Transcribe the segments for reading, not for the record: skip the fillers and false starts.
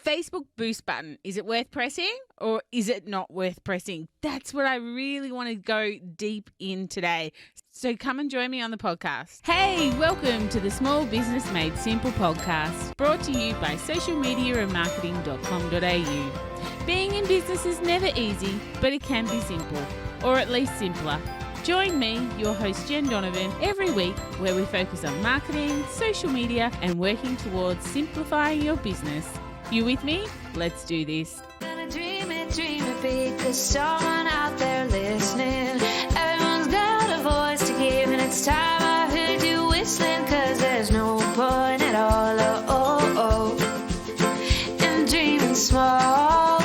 Facebook boost button, is it worth pressing or is it not worth pressing? That's what I really want to go deep in today. So come and join me on the podcast. Hey, welcome to the Small Business Made Simple podcast, brought to you by socialmediaandmarketing.com.au. Being in business is never easy, but it can be simple, or at least simpler. Join me, your host Jen Donovan, every week where we focus on marketing, social media, and working towards simplifying your business. You with me? Let's do this. Gonna dream it big, 'cause someone out there listening. Everyone's got a voice to give, and it's time I heard you whistling, 'cause there's no point at all, in dreaming small.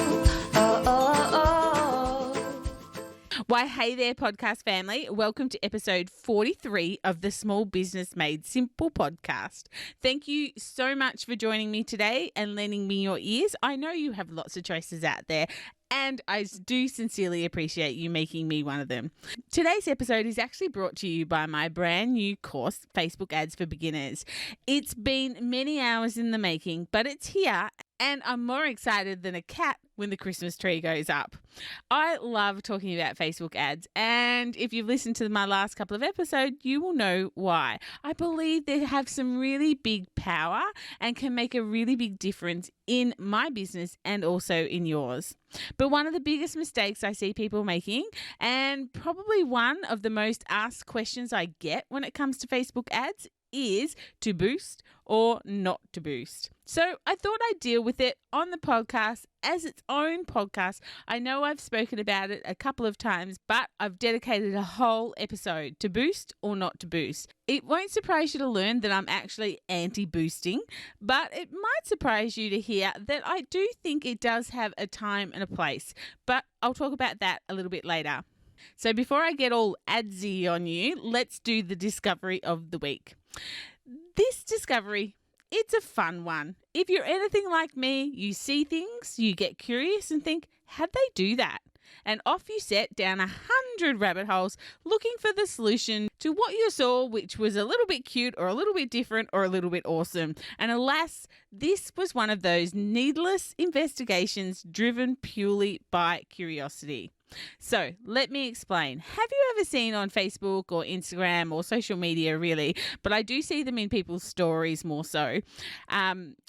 Why, hey there, podcast family. Welcome to episode 43 of the Small Business Made Simple podcast. Thank you so much for joining me today and lending me your ears. I know you have lots of choices out there, and I do sincerely appreciate you making me one of them. Today's episode is actually brought to you by my brand new course, Facebook Ads for Beginners. It's been many hours in the making, but it's here, and I'm more excited than a cat when the Christmas tree goes up. I love talking about Facebook ads, and if you've listened to my last couple of episodes, you will know why. I believe they have some really big power and can make a really big difference in my business and also in yours. But one of the biggest mistakes I see people making, and probably one of the most asked questions I get when it comes to Facebook ads, is to boost or not to boost. So I thought I'd deal with it on the podcast as its own podcast. I know I've spoken about it a couple of times, but I've dedicated a whole episode to boost or not to boost. It won't surprise you to learn that I'm actually anti-boosting, but it might surprise you to hear that I do think it does have a time and a place, but I'll talk about that a little bit later. So before I get all addsie on you, let's do the discovery of the week. This discovery, it's a fun one. If you're anything like me, you see things, you get curious and think, how'd they do that? And off you set down 100 rabbit holes looking for the solution to what you saw, which was a little bit cute or a little bit different or a little bit awesome. And alas, this was one of those needless investigations driven purely by curiosity. So let me explain. Have you ever seen on Facebook or Instagram or social media really, but I do see them in people's stories more so,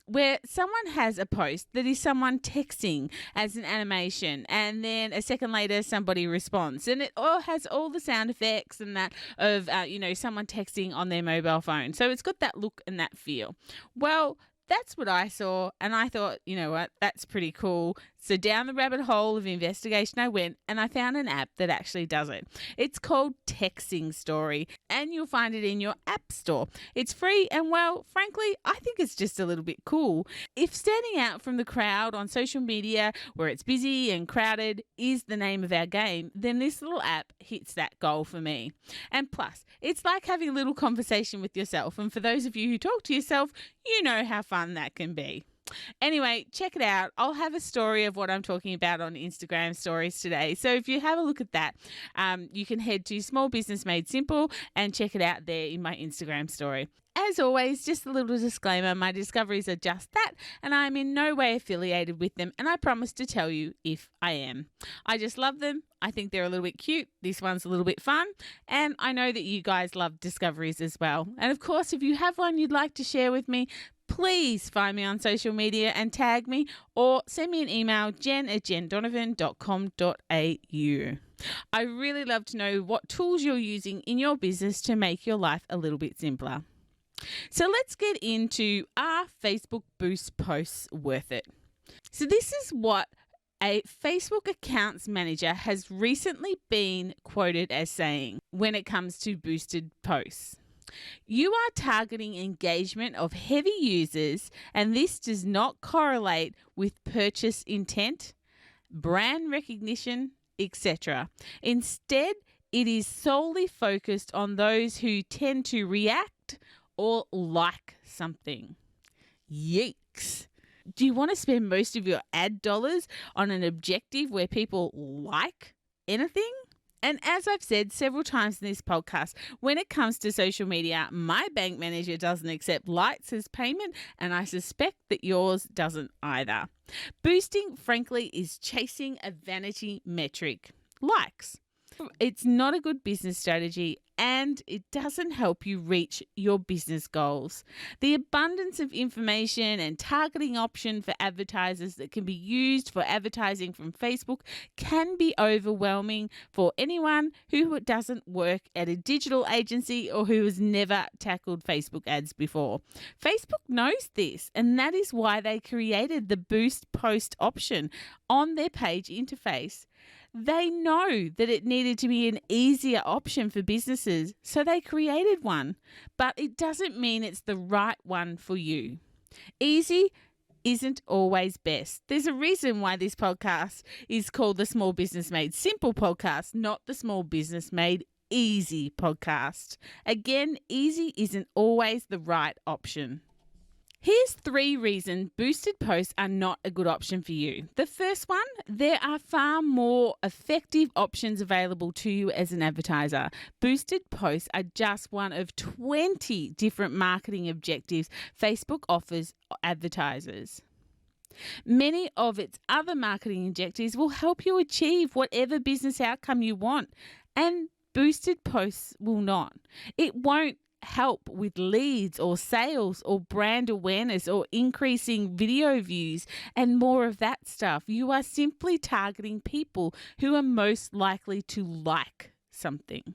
where someone has a post that is someone texting as an animation, and then a second later somebody responds, and it all has all the sound effects and that of someone texting on their mobile phone. So it's got that look and that feel. Well, that's what I saw, and I thought, you know what, that's pretty cool. So down the rabbit hole of investigation I went, and I found an app that actually does it. It's called Texting Story, and you'll find it in your app store. It's free, and well, frankly, I think it's just a little bit cool. If standing out from the crowd on social media where it's busy and crowded is the name of our game, then this little app hits that goal for me. And plus, it's like having a little conversation with yourself, and for those of you who talk to yourself, you know how fun that can be. Anyway, check it out. I'll have a story of what I'm talking about on Instagram stories today. So if you have a look at that, you can head to Small Business Made Simple and check it out there in my Instagram story. As always, just a little disclaimer, my discoveries are just that, and I'm in no way affiliated with them, and I promise to tell you if I am. I just love them. I think they're a little bit cute. This one's a little bit fun, and I know that you guys love discoveries as well. And of course, if you have one you'd like to share with me, please find me on social media and tag me, or send me an email, jen@jendonovan.com.au. I really love to know what tools you're using in your business to make your life a little bit simpler. So let's get into, are Facebook boost posts worth it? So this is what a Facebook accounts manager has recently been quoted as saying when it comes to boosted posts. You are targeting engagement of heavy users, and this does not correlate with purchase intent, brand recognition, etc. Instead, it is solely focused on those who tend to react or like something. Yikes. Do you want to spend most of your ad dollars on an objective where people like anything? And as I've said several times in this podcast, when it comes to social media, my bank manager doesn't accept likes as payment, and I suspect that yours doesn't either. Boosting, frankly, is chasing a vanity metric, likes. It's not a good business strategy and it doesn't help you reach your business goals. The abundance of information and targeting option for advertisers that can be used for advertising from Facebook can be overwhelming for anyone who doesn't work at a digital agency or who has never tackled Facebook ads before. Facebook knows this, and that is why they created the Boost Post option on their page interface. They know that it needed to be an easier option for businesses, so they created one, but it doesn't mean it's the right one for you. Easy isn't always best. There's a reason why this podcast is called the Small Business Made Simple podcast, not the Small Business Made Easy podcast. Again, easy isn't always the right option. Here's 3 reasons boosted posts are not a good option for you. The first one, there are far more effective options available to you as an advertiser. Boosted posts are just one of 20 different marketing objectives Facebook offers advertisers. Many of its other marketing objectives will help you achieve whatever business outcome you want, and boosted posts will not. It won't help with leads or sales or brand awareness or increasing video views and more of that stuff. You are simply targeting people who are most likely to like something.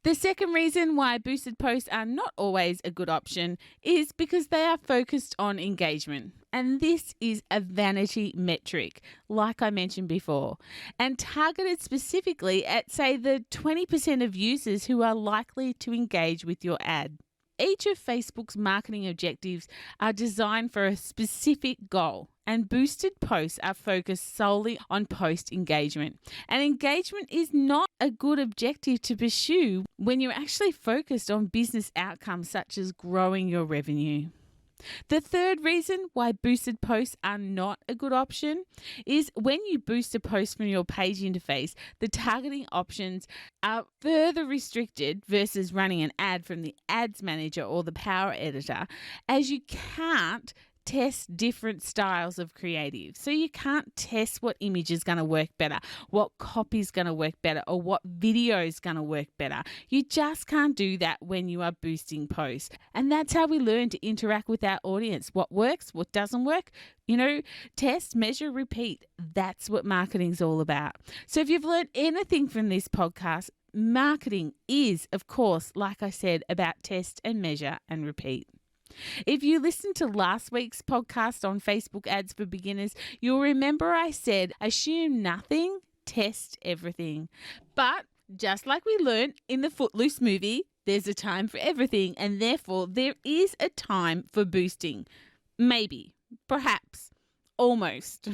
The second reason why boosted posts are not always a good option is because they are focused on engagement. And this is a vanity metric, like I mentioned before, and targeted specifically at, say, the 20% of users who are likely to engage with your ad. Each of Facebook's marketing objectives are designed for a specific goal, and boosted posts are focused solely on post engagement. And engagement is not a good objective to pursue when you're actually focused on business outcomes such as growing your revenue. The third reason why boosted posts are not a good option is when you boost a post from your page interface, the targeting options are further restricted versus running an ad from the ads manager or the power editor, as you can't test different styles of creative. So you can't test what image is going to work better, what copy is going to work better, or what video is going to work better. You just can't do that when you are boosting posts. And that's how we learn to interact with our audience. What works, what doesn't work, test, measure, repeat. That's what marketing's all about. So if you've learned anything from this podcast, marketing is, of course, like I said, about test and measure and repeat. If you listened to last week's podcast on Facebook ads for beginners, you'll remember I said, assume nothing, test everything. But just like we learned in the Footloose movie, there's a time for everything, and therefore there is a time for boosting. Maybe, perhaps, almost.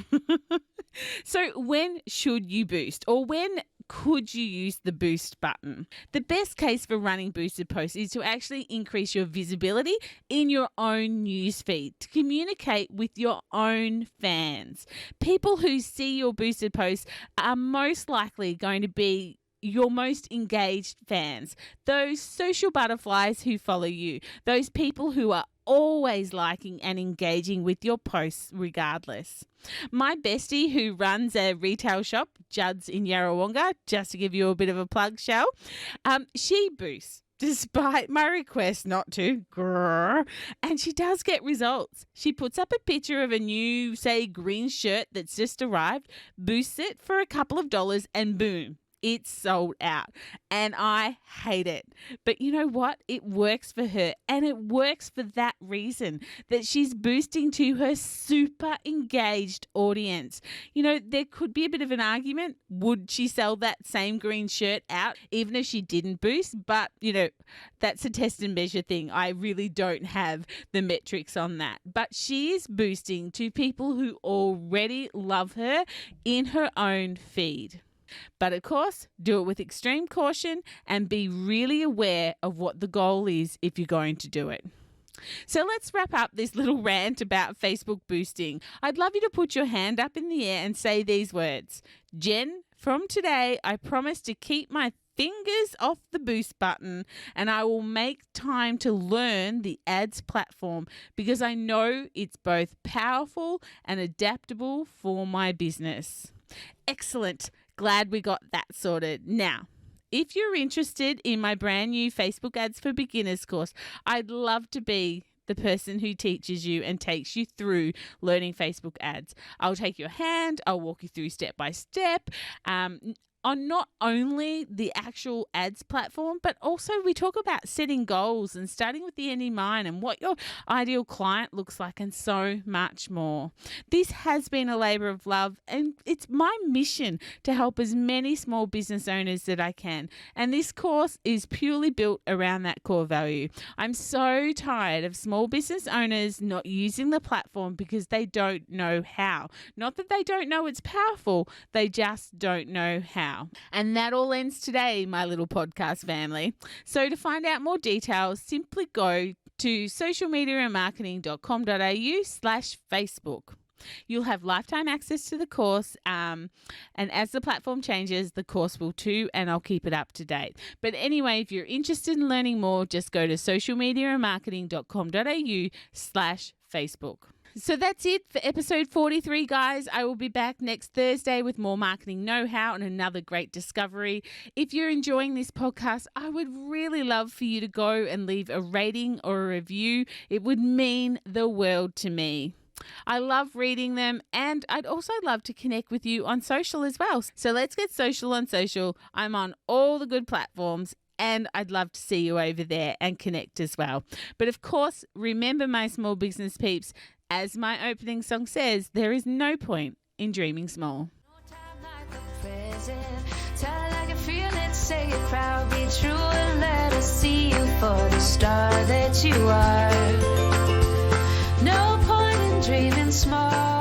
So when should you boost, or when could you use the boost button? The best case for running boosted posts is to actually increase your visibility in your own newsfeed, to communicate with your own fans. People who see your boosted posts are most likely going to be your most engaged fans, those social butterflies who follow you, those people who are always liking and engaging with your posts regardless. My bestie who runs a retail shop, Judd's in Yarrawonga, just to give you a bit of a plug, Shell, she boosts despite my request not to, and she does get results. She puts up a picture of a new, say, green shirt that's just arrived, boosts it for a couple of dollars, and boom, it's sold out. And I hate it. But you know what? It works for her. And it works for that reason, that she's boosting to her super engaged audience. There could be a bit of an argument. Would she sell that same green shirt out even if she didn't boost? But, that's a test and measure thing. I really don't have the metrics on that. But she is boosting to people who already love her in her own feed. But of course, do it with extreme caution and be really aware of what the goal is if you're going to do it. So let's wrap up this little rant about Facebook boosting. I'd love you to put your hand up in the air and say these words: Jen, From today, I promise to keep my fingers off the boost button and I will make time to learn the ads platform because I know it's both powerful and adaptable for my business. Excellent. Glad we got that sorted. Now, if you're interested in my brand new Facebook Ads for Beginners course, I'd love to be the person who teaches you and takes you through learning Facebook ads. I'll take your hand. I'll walk you through step by step. On not only the actual ads platform, but also we talk about setting goals and starting with the end in mind and what your ideal client looks like and so much more. This has been a labor of love and it's my mission to help as many small business owners that I can. And this course is purely built around that core value. I'm so tired of small business owners not using the platform because they don't know how. Not that they don't know it's powerful, they just don't know how. And that all ends today, my little podcast family. So to find out more details, simply go to socialmediamarketing.com.au/Facebook. You'll have lifetime access to the course, and as the platform changes, the course will too, and I'll keep it up to date. But anyway, if you're interested in learning more, just go to socialmediamarketing.com.au/Facebook. So that's it for episode 43, guys. I will be back next Thursday with more marketing know-how and another great discovery. If you're enjoying this podcast, I would really love for you to go and leave a rating or a review. It would mean the world to me. I love reading them and I'd also love to connect with you on social as well. So let's get social on social. I'm on all the good platforms and I'd love to see you over there and connect as well. But of course, remember my small business peeps, as my opening song says, there is no point in dreaming small. Tell it like you feel it, say it proud, be true, and let us see you for the star that you are. No point in dreaming small.